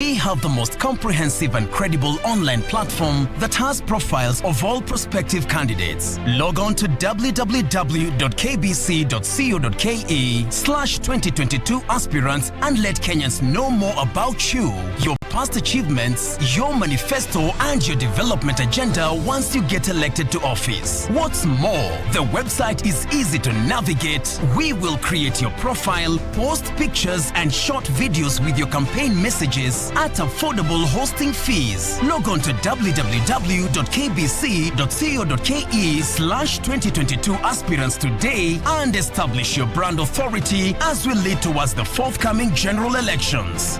We have the most comprehensive and credible online platform that has profiles of all prospective candidates. Log on to www.kbc.co.ke/2022 aspirants and let Kenyans know more about you, your past achievements, your manifesto, and your development agenda once you get elected to office. What's more, the website is easy to navigate. We will create your profile, post pictures and short videos with your campaign messages at affordable hosting fees. Log on to www.kbc.co.ke/2022 aspirants today and establish your brand authority as we lead towards the forthcoming general elections.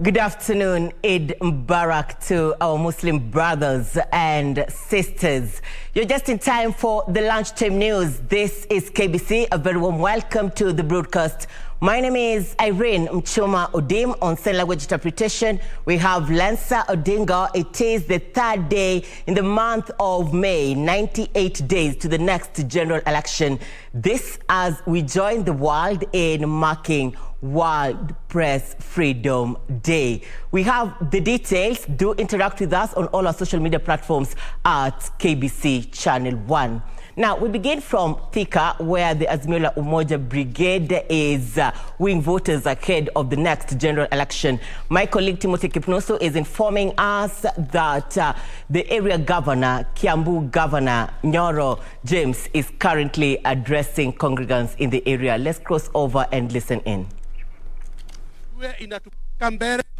Good afternoon, Eid Mubarak to our Muslim brothers and sisters. You're just in time for the lunchtime news. This is KBC. A very warm welcome to the broadcast. My name is Irene Muchuma Odim. On sign language interpretation, we have Lansa Odinga. It is the third day in the month of May, 98 days to the next general election. This as we join the world in marking World Press Freedom Day. We have the details. Do interact with us on all our social media platforms at KBC Channel 1. Now, we begin from Thika, where the Azimio la Umoja Brigade is winning voters ahead of the next general election. My colleague Timothy Kipnoso is informing us that the area governor, Kiambu Governor Nyoro James, is currently addressing congregants in the area. Let's cross over and listen in.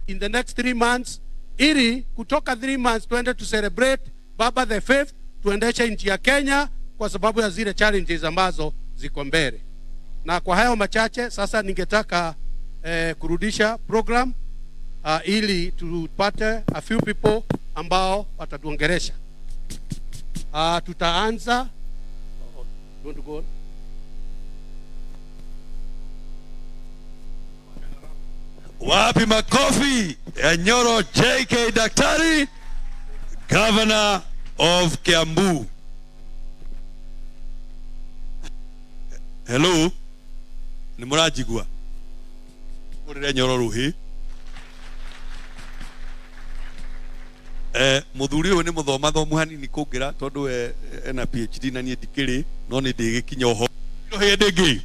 In the next 3 months, ili kutoka 3 months tuende to celebrate Baba the 5th, tuendesha nchi ya Kenya kwa sababu ya zile challenges ambazo ziko mbele. Na kwa hayo machache sasa ningetaka kurudisha program ili tupate a few people ambao watatuongelesha. Tutaanza going to go. Wapi makofi ya Nyoro JK Daktari, Governor of Kiambu. Hello, ni murajigua murire Nyoro ruhi. Muthuri uyu ni muthoma thomu hanini kungira tondu ena PhD na nie ndikiri no ni ndigikinya ho hindi.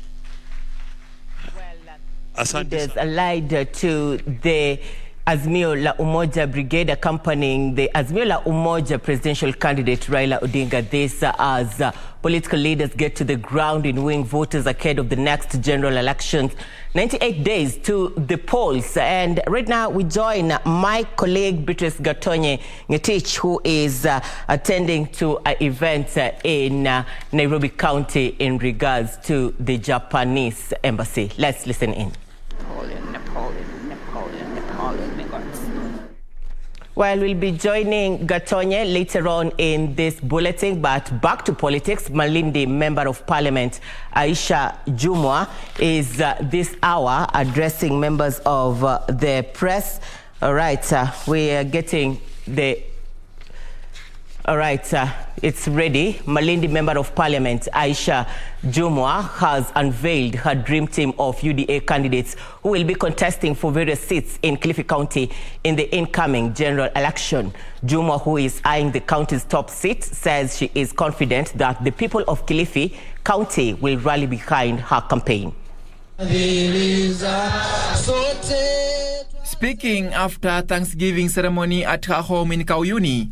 Leaders allied to the Azimio la Umoja Brigade accompanying the Azimio la Umoja presidential candidate Raila Odinga. This as political leaders get to the ground in winning voters ahead of the next general elections. 98 days to the polls. And right now we join my colleague Beatrice Gatonye Ngetich, who is attending to an event in Nairobi County in regards to the Japanese embassy. Let's listen in. Well, we'll be joining Gatonye later on in this bulletin, but back to politics. Malindi Member of Parliament Aisha Jumwa is this hour addressing members of the press. All right, we are getting the... All right, it's ready. Malindi Member of Parliament Aisha Jumwa has unveiled her dream team of UDA candidates who will be contesting for various seats in Kilifi County in the incoming general election. Jumwa, who is eyeing the county's top seat, says she is confident that the people of Kilifi County will rally behind her campaign. Speaking after Thanksgiving ceremony at her home in Kauyuni,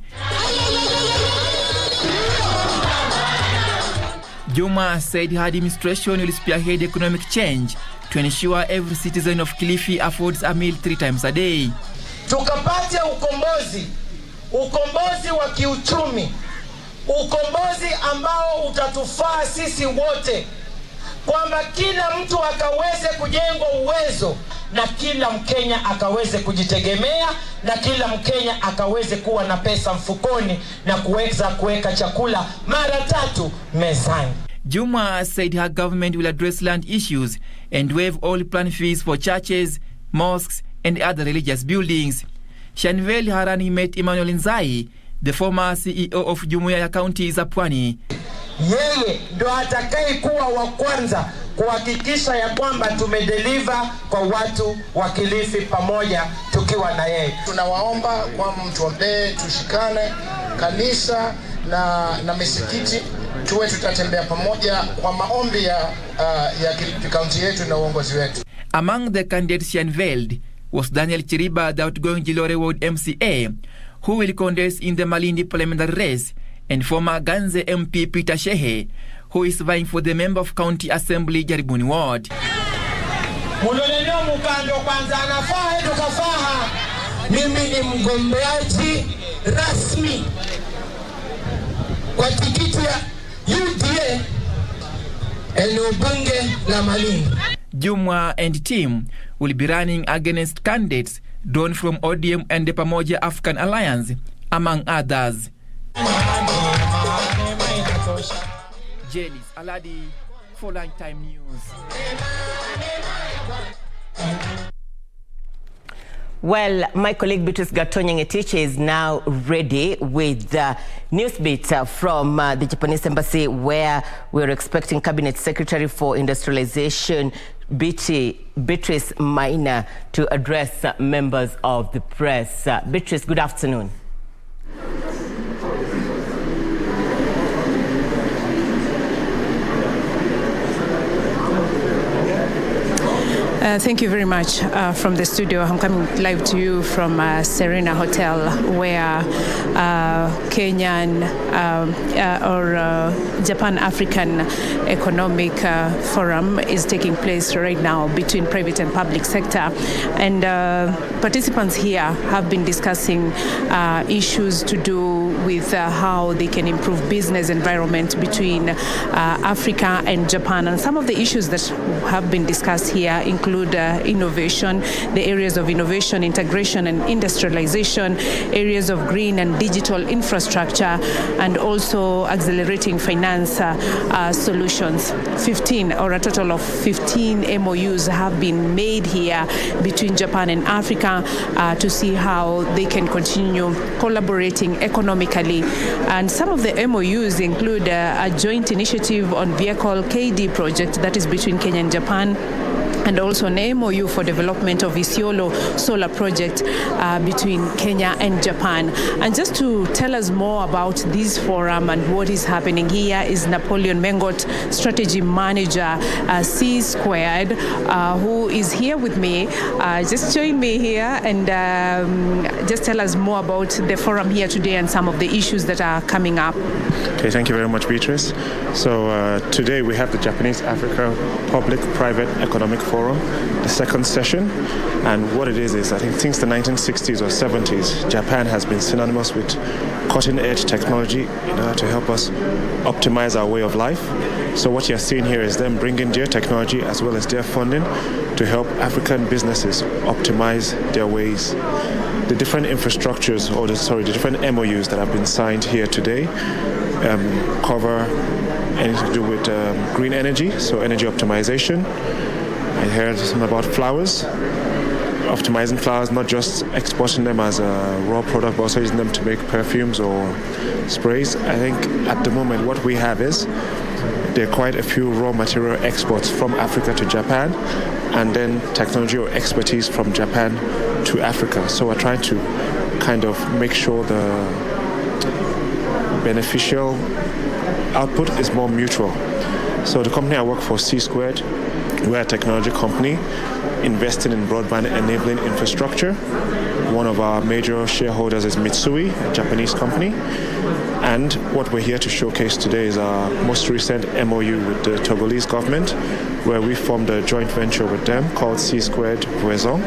Jumwa said her administration will spearhead economic change to ensure every citizen of Kilifi affords a meal 3 times a day. Tukapate ukombozi wa kiuchumi, ukombozi ambao utatufaa sisi wote, kwamba kila mtu akaweze kujengwa uwezo na kila Mkenya akaweze kujitegemea na kila Mkenya akaweze kuwa na pesa mfukoni na kuweza kuweka chakula mara 3 mezani. Jumwa said her government will address land issues and waive all plan fees for churches, mosques and other religious buildings. Shanvel Harani met Emmanuel Nzai, the former CEO of Jumuiya ya County za Pwani. Yeye ndo atakaye kuwa wa kwanza kuhakikisha ya kwamba tumedeliver kwa watu wa Kilifi pamoja tukiwa na yeye. Tunawaomba kwa mtuombee, tushikane, kanisa na misikiti tuwe tutatembea pamoja kwa maombi ya Kilifi County yetu na uongozi wetu. Among the candidates she unveiled was Daniel Chiriba, the outgoing Jilore Ward MCA, who will contest in the Malindi parliamentary race, and former Ganze MP Peter Shehe, who is vying for the member of County Assembly Jaribuni Ward. Muloleleo mukando kwanza anafaa tukafaha. Mimi ni mgombeaji rasmi kwa tikiti ya UDA eneo bunge la Malindi. Jumwa and team will be running against candidates drawn from ODM and the Pamoja African Alliance, among others. Jelis Aladi for Lunchtime News. Well, my colleague Beatrice Gatonyangetich is now ready with Newsbeat from the Japanese embassy, where we're expecting Cabinet Secretary for Industrialization Beatrice Maina to address members of the press. Beatrice, good afternoon. Thank you very much from the studio. I'm coming live to you from Serena Hotel, where Kenyan or Japan African Economic Forum is taking place right now between private and public sector. And participants here have been discussing issues to do with how they can improve business environment between Africa and Japan. And some of the issues that have been discussed here include innovation, the areas of innovation, integration and industrialization, areas of green and digital infrastructure, and also accelerating finance solutions. 15 or a total of 15 MOUs have been made here between Japan and Africa to see how they can continue collaborating economically. And some of the MOUs include a joint initiative on vehicle KD project that is between Kenya and Japan, and also an MOU for development of Isiolo solar project between Kenya and Japan. And just to tell us more about this forum and what is happening here is Napoleon Mengot, Strategy Manager, C Squared, who is here with me. Just join me here and just tell us more about the forum here today and some of the issues that are coming up. Okay, thank you very much, Beatrice. So today we have the Japanese Africa Public-Private Economic Forum, the second session. And what it is I think since the 1960s or 70s, Japan has been synonymous with cutting-edge technology in order to help us optimize our way of life. So what you're seeing here is them bringing their technology as well as their funding to help African businesses optimize their ways. The different infrastructures, the different MOUs that have been signed here today cover anything to do with green energy, so energy optimization. I heard something about flowers, optimizing flowers, not just exporting them as a raw product, but also using them to make perfumes or sprays. I think at the moment what we have is there are quite a few raw material exports from Africa to Japan, and then technology or expertise from Japan to Africa. So we're trying to kind of make sure the beneficial output is more mutual. So the company I work for, C Squared, we're a technology company. investing in broadband enabling infrastructure. One of our major shareholders is Mitsui, a Japanese company. And what we're here to showcase today is our most recent MOU with the Togolese government, where we formed a joint venture with them called C2 Voison.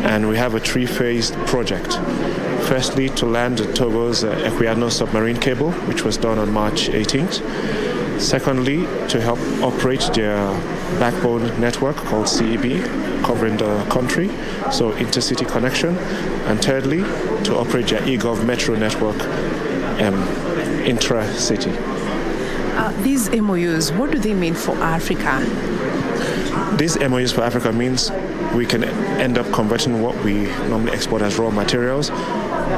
And we have a three-phased project. Firstly, to land Togo's Equiano submarine cable, which was done on March 18th. Secondly, to help operate their backbone network called CEB, covering the country, so intercity connection. And thirdly, to operate their eGov metro network intra-city. These MOUs, what do they mean for Africa? These MOUs for Africa means we can end up converting what we normally export as raw materials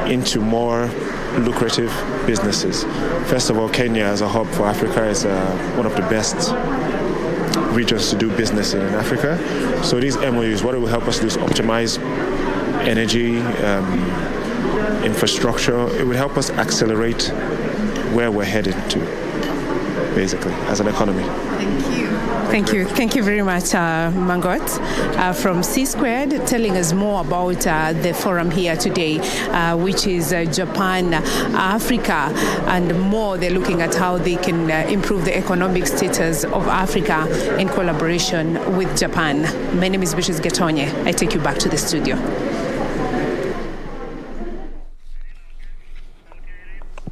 into more lucrative businesses. First of all, Kenya as a hub for Africa is one of the best regions to do business in Africa. So these MOUs, what it will help us do is optimize energy, infrastructure. It will help us accelerate where we're headed to, basically, as an economy. Thank you very much, Mangot, from C2, telling us more about the forum here today, which is Japan, Africa, and more. They're looking at how they can improve the economic status of Africa in collaboration with Japan. My name is Beatrice Getonye. I take you back to the studio.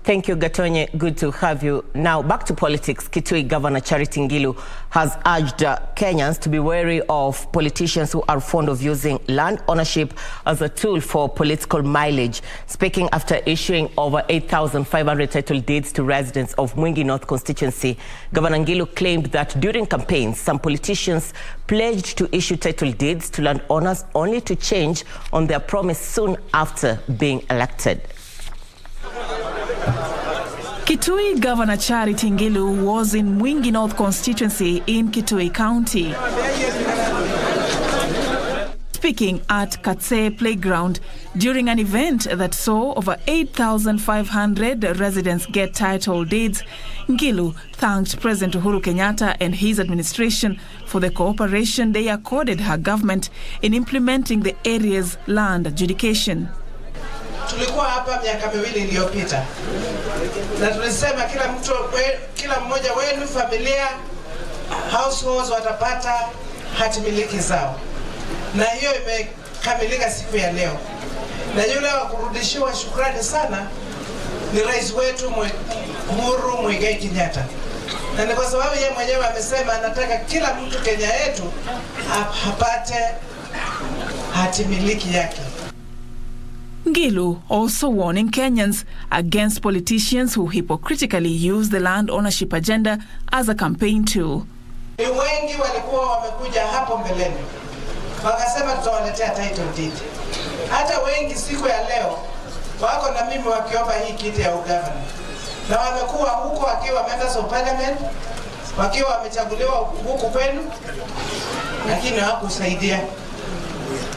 Thank you, Gatonye. Good to have you. Now, back to politics. Kitui Governor Charity Ngilu has urged Kenyans to be wary of politicians who are fond of using land ownership as a tool for political mileage. Speaking after issuing over 8,500 title deeds to residents of Mwingi North constituency, Governor Ngilu claimed that during campaigns, some politicians pledged to issue title deeds to landowners only to change on their promise soon after being elected. Kitui Governor Charity Ngilu was in Mwingi North constituency in Kitui County. Speaking at Katse Playground during an event that saw over 8,500 residents get title deeds, Ngilu thanked President Uhuru Kenyatta and his administration for the cooperation they accorded her government in implementing the area's land adjudication. Tulikuwa hapa miaka miwili iliyopita na tulisema kila mmoja wenu familia households watapata hati miliki zao, na hiyo imekamilika siku ya leo. Na yule wa kurudishiwa shukrani sana ni rais wetu Uhuru Muigai Kenyatta, na ni kwa sababu yeye mwenyewe amesema anataka kila mtu Kenya yetu apate hati miliki yake. Ngilu also warning Kenyans against politicians who hypocritically use the land ownership agenda as a campaign tool. Wengi walikuwa wamekuja hapo mbeleni wakasema tutawaletea title deed. Hata wengi siku ya leo wako na mimi wakiomba hii kiti ya ugavana, na wamekuwa huko wakiwa members of parliament, wakiwa wamechaguliwa huku kwenu, lakini hawakusaidia.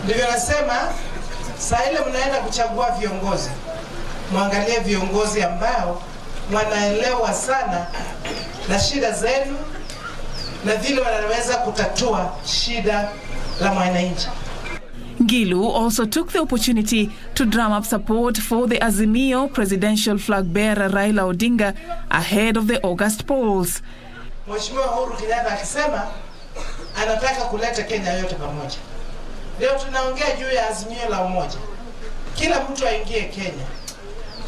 Ndivyo nasema saa ile mnaenda kuchagua viongozi, muangalie viongozi ambao wanaelewa sana na shida zenu na vile wanaweza kutatua shida la mwananchi. Ngilu also took the opportunity to drum up support for the Azimio presidential flag bearer Raila Odinga ahead of the August polls. Mheshimiwa Uhuru Kenyatta akisema anataka kuleta Kenya yote pamoja. Leo tunaongea juu ya azimio la umoja. Kila mtu aingie Kenya.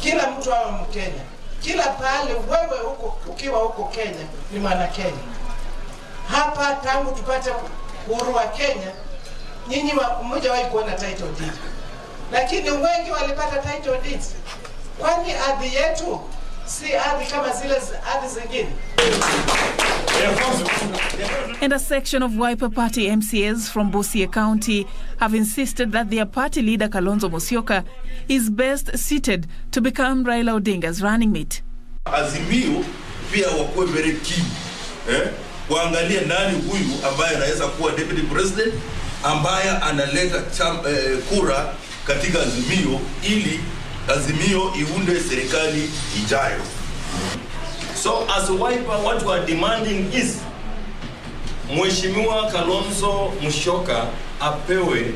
Kila mtu awe Mkenya. Kila pale wewe huko ukiwa huko Kenya ni mwana Kenya. Hapa tangu tupate uhuru wa Kenya, nyinyi mmoja wao kuona title deed. Lakini wengi walipata title deeds. Kwani ardhi yetu si ardhi kama zile ardhi zingine? And a section of Wiper Party MCAs from Busia County have insisted that their party leader Kalonzo Musyoka is best suited to become Raila Odinga's running mate. Azimio pia wakuwe very keen. Waangalie nani huyu ambaye anaweza kuwa deputy president, ambaye analeta kura katika Azimio ili Azimio iunde serikali ijayo. So as a Wiper, what we are demanding is Mheshimiwa Kalonzo Musyoka apewe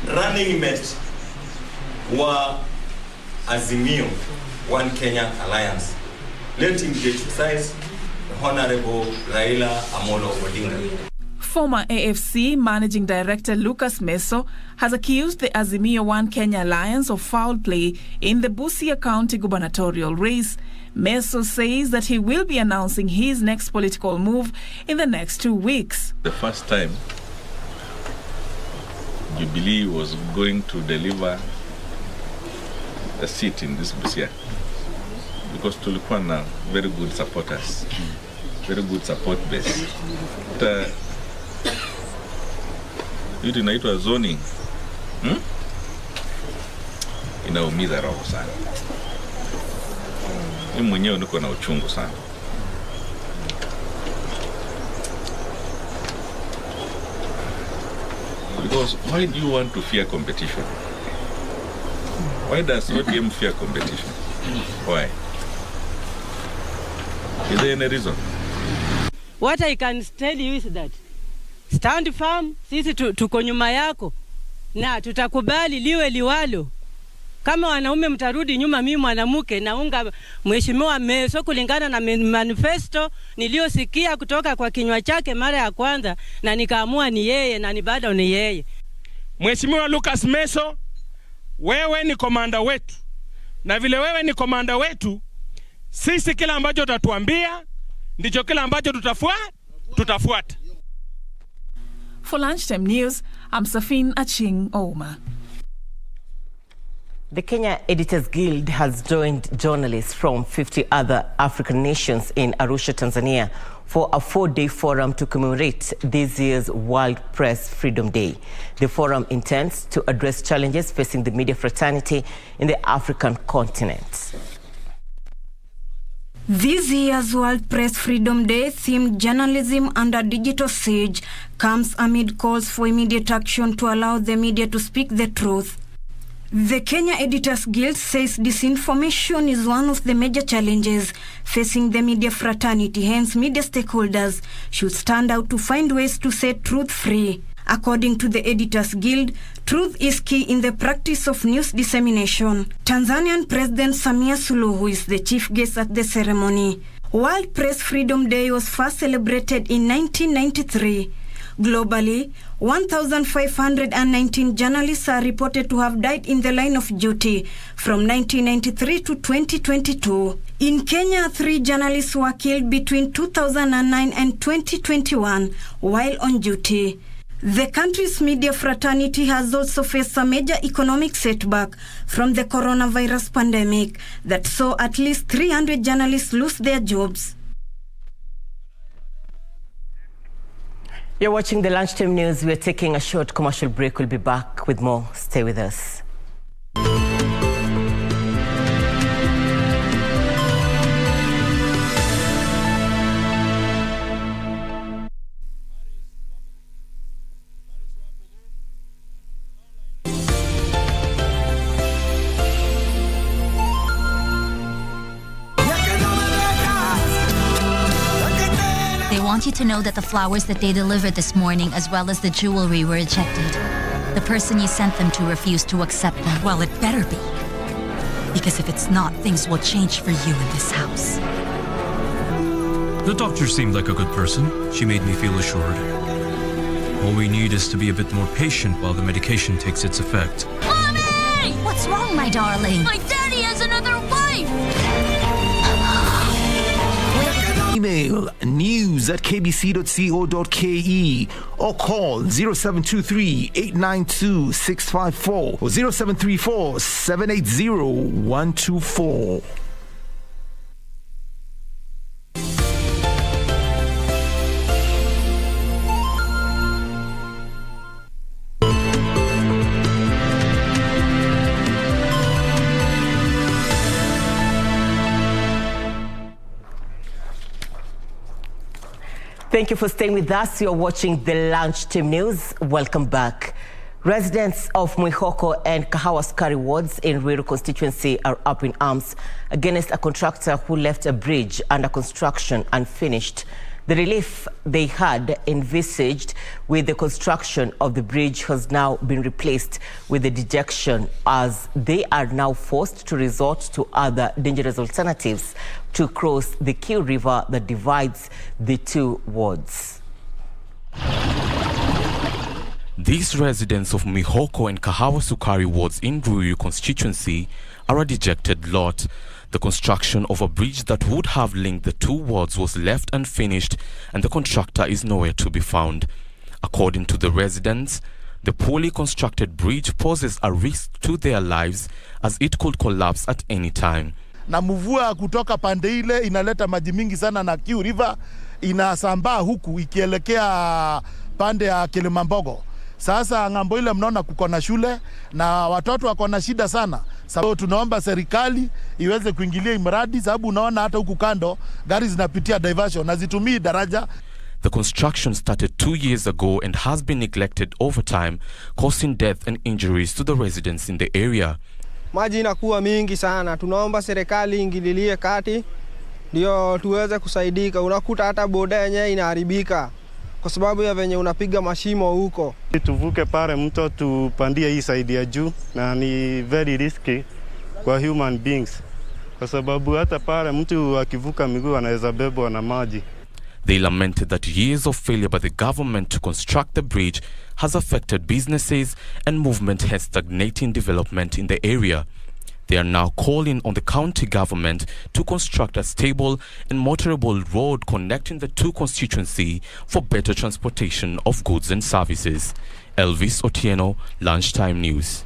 running mate wa Azimio One Kenya Alliance. Let him exercise the Honorable Raila Amolo Odinga. Former AFC Managing Director Lucas Meso has accused the Azimio One Kenya Alliance of foul play in the Busia County gubernatorial race. Meso says that he will be announcing his next political move in the next 2 weeks. The first time Jubilee was going to deliver a seat in this Busia, because tulikuwa na very good supporters, very good support base. Hiyo inaitwa zoning. Inaumiza roho sana. Mimi mwenyewe niko na uchungu sana. Because why do you want to fear competition? Why does ODM fear competition? Why? Is there any reason? What I can tell you is that stand firm, sisi tuko nyuma yako na tutakubali liwe liwalo. Kama wanaume mtarudi nyuma, mimi mwanamke naunga mheshimiwa Meso kulingana na manifesto niliyosikia kutoka kwa kinywa chake mara ya kwanza, na nikaamua ni yeye na ni bado ni yeye. Mheshimiwa Lucas Meso, wewe ni komanda wetu, na vile wewe ni komanda wetu, sisi kila ambacho utatuambia ndicho kila ambacho tutafuata. For Lunchtime News, I'm Safin Aching Ouma. The Kenya Editors Guild has joined journalists from 50 other African nations in Arusha, Tanzania for a 4-day forum to commemorate this year's World Press Freedom Day. The forum intends to address challenges facing the media fraternity in the African continent. This year's World Press Freedom Day, themed Journalism Under Digital Siege, comes amid calls for immediate action to allow the media to speak the truth. The Kenya Editors Guild says disinformation is one of the major challenges facing the media fraternity. Hence, media stakeholders should stand out to find ways to set truth free. According to the Editors Guild, truth is key in the practice of news dissemination. Tanzanian President Samia Suluhu is the chief guest at the ceremony. World Press Freedom Day was first celebrated in 1993. Globally, 1,519 journalists are reported to have died in the line of duty from 1993 to 2022. In Kenya, 3 journalists were killed between 2009 and 2021 while on duty. The country's media fraternity has also faced a major economic setback from the coronavirus pandemic that saw at least 300 journalists lose their jobs. You're watching the Lunchtime News. We're taking a short commercial break. We'll be back with more. Stay with us. They want you to know that the flowers that they delivered this morning, as well as the jewelry, were rejected. The person you sent them to refused to accept them. Well, it better be. Because if it's not, things will change for you in this house. The doctor seemed like a good person. She made me feel assured. All we need is to be a bit more patient while the medication takes its effect. Mommy! What's wrong, my darling? My daddy has another wife! Email news@kbc.co.ke or call 0723-892-654 or 0734-780-124. Thank you for staying with us. You're watching the Lunchtime News. Welcome back. Residents of Mwihoko and Kahawaskari wards in Ruiru constituency are up in arms against a contractor who left a bridge under construction unfinished. The relief they had envisaged with the construction of the bridge has now been replaced with the dejection, as they are now forced to resort to other dangerous alternatives to cross the Kiu River that divides the two wards. These residents of Mihoko and Kahawa Sukari wards in Ruiru constituency are a dejected lot. The construction of a bridge that would have linked the two wards was left unfinished, and the contractor is nowhere to be found. According to the residents, the poorly constructed bridge poses a risk to their lives as it could collapse at any time. Na mvua kutoka pande ile inaleta maji mingi sana na Kiu River inasambaa huku ikielekea pande ya Kilimambogo. Sasa ngambo ile mnaona kuko na shule na watoto wako na shida sana. Sababu tunaomba serikali iweze kuingilia mradi, sababu unaona hata huku kando gari zinapitia diversion na zitumii daraja. The construction started 2 years ago and has been neglected over time, causing death and injuries to the residents in the area. Maji inakuwa mingi sana. Tunaomba serikali ingililie kati ndio tuweze kusaidika. Unakuta hata boda yenyewe inaharibika kwa sababu ya venye unapiga mashimo huko. Tuvuke pale mto tupandie hii side ya juu, na ni very risky kwa human beings kwa sababu hata pale mtu akivuka miguu anaweza bebwa na maji. They lamented that years of failure by the government to construct the bridge has affected businesses and movement has stagnating development in the area. They are now calling on the county government to construct a stable and motorable road connecting the two constituencies for better transportation of goods and services. Elvis Otieno, Lunchtime News.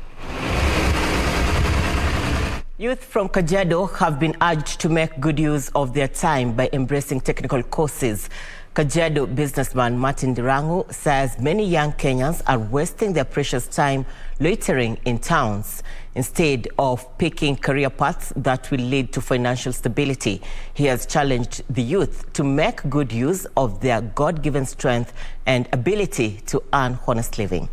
Youth from Kajiado have been urged to make good use of their time by embracing technical courses. Kajiado businessman Martin Dirango says many young Kenyans are wasting their precious time loitering in towns instead of picking career paths that will lead to financial stability. He has challenged the youth to make good use of their God-given strength and ability to earn honest living.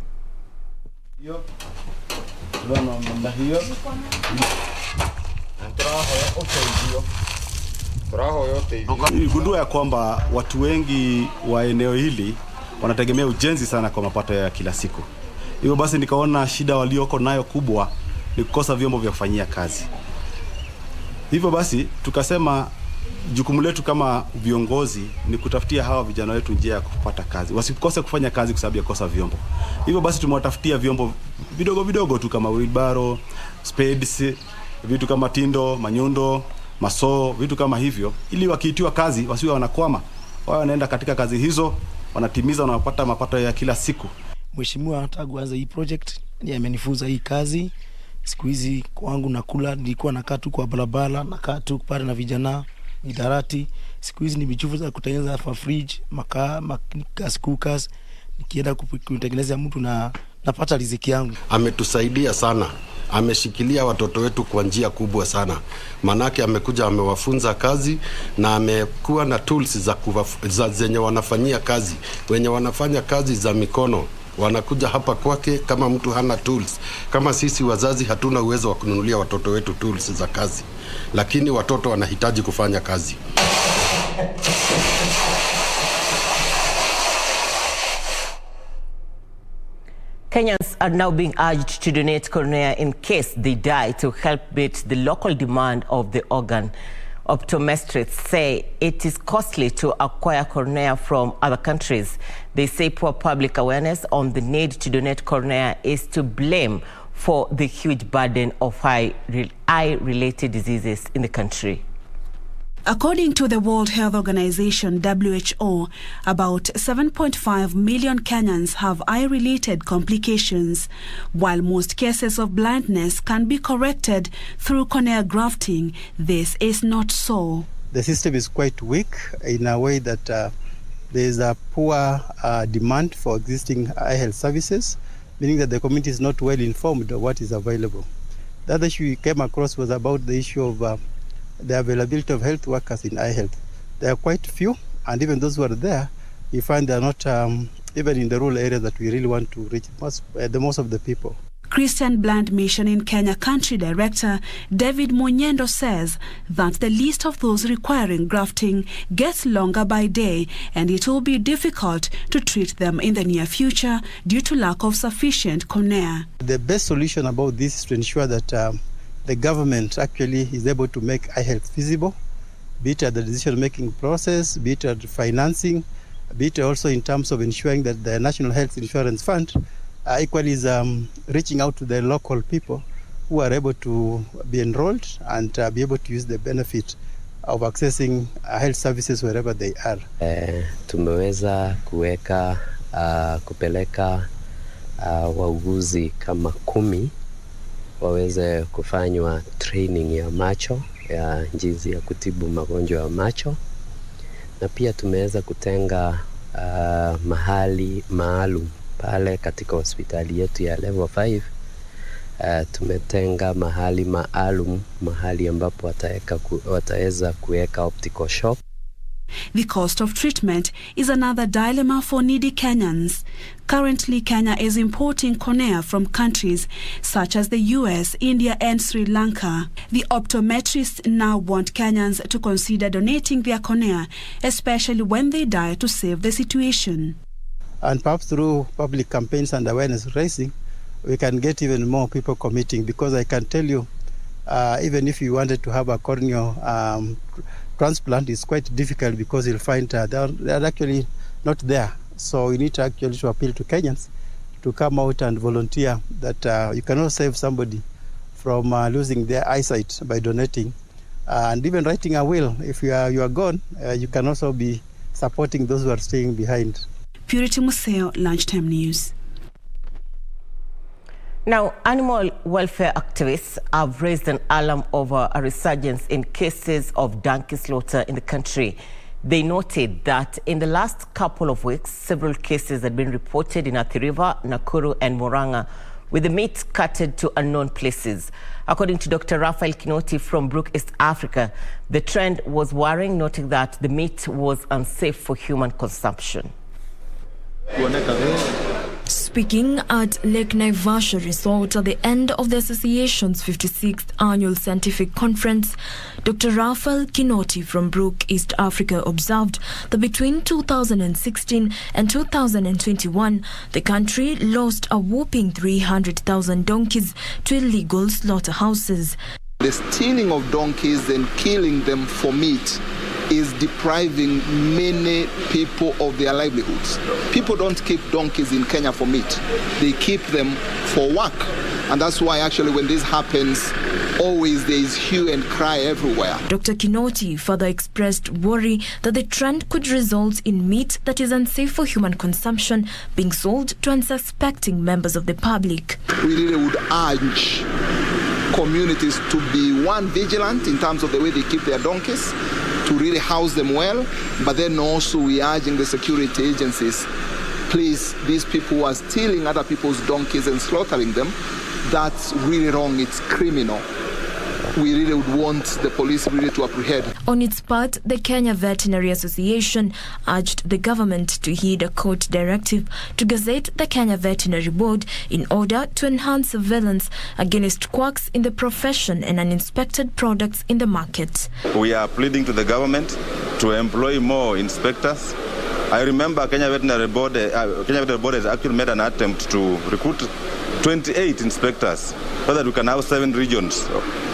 Niligundua ya kwamba watu wengi wa eneo hili wanategemea ujenzi sana kwa mapato ya kila siku. Hivyo basi nikaona shida walioko nayo kubwa ni kukosa vyombo vya kufanyia kazi. Hivyo basi tukasema jukumu letu kama viongozi ni kutafutia hawa vijana wetu njia ya kupata kazi. Wasikose kufanya kazi kwa sababu ya kukosa vyombo. Hivyo basi tumewatafutia vyombo vidogo vidogo tu kama wheelbarrow, spades, vitu kama tindo, manyundo, masoo, vitu kama hivyo, ili wakiitiwa kazi wasiwe wanakwama. Wao wanaenda katika kazi hizo, wanatimiza na wanapata mapato ya kila siku. Mheshimiwa anataka kuanza hii project, ndiye amenifunza hii kazi. Siku hizi kwangu nakula, nilikuwa nakaa tu kwa barabara, nakaa tu pale na vijana midarati. Siku hizi nimejifunza kutengeneza fridge, makaa, gas cookers, nikienda kutengeneza mtu na napata riziki yangu. Ametusaidia sana. Ameshikilia watoto wetu kwa njia kubwa sana. Manake amekuja amewafunza kazi na amekuwa na tools za zenye wanafanyia kazi. Wenye wanafanya kazi za mikono wanakuja hapa kwake kama mtu hana tools. Kama sisi wazazi hatuna uwezo wa kununulia watoto wetu tools za kazi. Lakini watoto wanahitaji kufanya kazi. Kenyans are now being urged to donate cornea in case they die to help meet the local demand of the organ. Optometrists say it is costly to acquire cornea from other countries. They say poor public awareness on the need to donate cornea is to blame for the huge burden of eye-related diseases in the country. According to the World Health Organization, WHO, about 7.5 million Kenyans have eye-related complications, while most cases of blindness can be corrected through cornea grafting. This is not so. The system is quite weak in a way that there is a poor demand for existing eye health services, meaning that the community is not well informed of what is available. The other issue we came across was about the issue of the availability of health workers in eye health. There are quite few, and even those who are there, you find they are not even in the rural areas that we really want to reach the most of the people. Christian Blind Mission in Kenya Country Director David Monyendo says that the list of those requiring grafting gets longer by day and it will be difficult to treat them in the near future due to lack of sufficient cornea. The best solution about this is to ensure that the government actually is able to make eye health feasible, be it at the decision-making process, be it at financing, be it also in terms of ensuring that the National Health Insurance Fund equally is reaching out to the local people who are able to be enrolled and be able to use the benefit of accessing health services wherever they are. Tumeweza kupeleka wauguzi kama 10 waweze kufanywa training ya macho, ya jinsi ya kutibu magonjwa ya macho, na pia tumeweza kutenga mahali maalum pale katika hospitali yetu ya level 5. Tumetenga mahali maalum, mahali ambapo wataweza kuweka optical shop. The cost of treatment is another dilemma for needy Kenyans. Currently, Kenya is importing cornea from countries such as the US, India and Sri Lanka. The optometrists now want Kenyans to consider donating their cornea, especially when they die, to save the situation. And perhaps through public campaigns and awareness raising, we can get even more people committing, because I can tell you, even if you wanted to have a corneal transplant, it's quite difficult because you'll find they're actually not there. So we need to actually to appeal to Kenyans to come out and volunteer that you cannot save somebody from losing their eyesight by donating. And even writing a will, if you are gone, you can also be supporting those who are staying behind. Purity Museo, Lunchtime News. Now, animal welfare activists have raised an alarm over a resurgence in cases of donkey slaughter in the country. They noted that in the last couple of weeks, several cases had been reported in Athi River, Nakuru and Murang'a, with the meat carted to unknown places. According to Dr. Raphael Kinoti from Brook, East Africa, the trend was worrying, noting that the meat was unsafe for human consumption. Speaking at Lake Naivasha Resort at the end of the association's 56th annual scientific conference, Dr. Raphael Kinoti from Brook, East Africa observed that between 2016 and 2021, the country lost a whopping 300,000 donkeys to illegal slaughterhouses. The stealing of donkeys and killing them for meat is depriving many people of their livelihoods. People don't keep donkeys in Kenya for meat. They keep them for work. And that's why actually when this happens, always there is hue and cry everywhere. Dr. Kinoti further expressed worry that the trend could result in meat that is unsafe for human consumption being sold to unsuspecting members of the public. We really would urge communities to be, one, vigilant in terms of the way they keep their donkeys, to really house them well, but then also we are urging the security agencies, please, these people who are stealing other people's donkeys and slaughtering them, that's really wrong, it's criminal. We really would want the police really to apprehend. On its part, the Kenya Veterinary Association urged the government to heed a court directive to gazette the Kenya Veterinary Board in order to enhance surveillance against quacks in the profession and uninspected products in the market. We are pleading to the government to employ more inspectors. I remember Kenya Veterinary Board has actually made an attempt to recruit 28 inspectors so that we can have 7 regions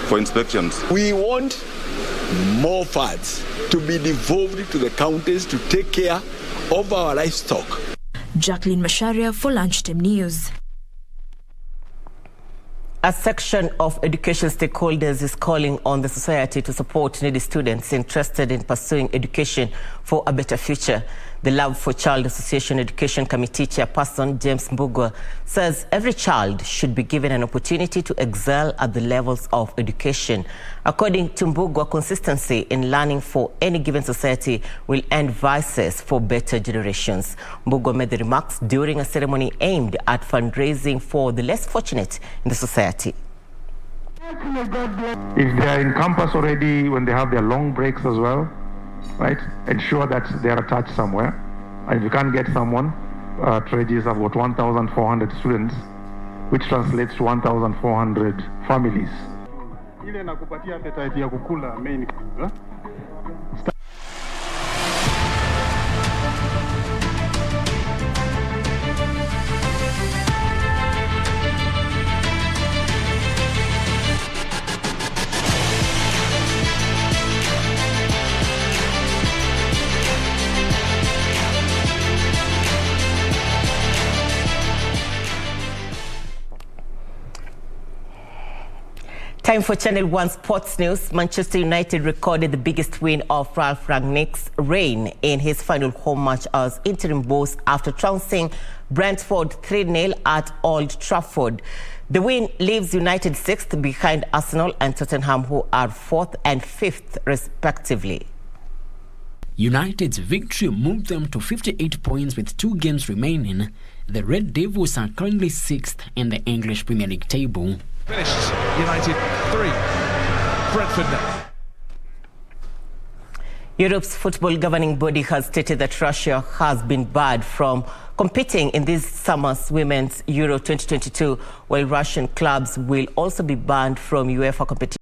for inspections. We want more funds to be devolved to the counties to take care of our livestock. Jacqueline Masharia for Lunchtime News. A section of education stakeholders is calling on the society to support needy students interested in pursuing education for a better future. The Love for Child Association Education Committee Chairperson James Mbugwa says every child should be given an opportunity to excel at the levels of education. According to Mbugwa, consistency in learning for any given society will end vices for better generations. Mbugwa made the remarks during a ceremony aimed at fundraising for the less fortunate in the society. If they are in campus already, when they have their long breaks as well, right, ensure that they are attached somewhere. And if you can't get someone, Treasuries have got 1,400 students which translates to 1,400 families. Ile nakupatia appetite ya kukula main food. Time for Channel 1 Sports News. Manchester United recorded the biggest win of Ralph Rangnick's reign in his final home match as interim boss after trouncing Brentford 3-0 at Old Trafford. The win leaves United 6th behind Arsenal and Tottenham, who are 4th and 5th respectively. United's victory moved them to 58 points with 2 games remaining. The Red Devils are currently 6th in the English Premier League table. Finished United 3, Brentford now. Europe's football governing body has stated that Russia has been barred from competing in this summer's Women's Euro 2022, while Russian clubs will also be banned from UEFA competition.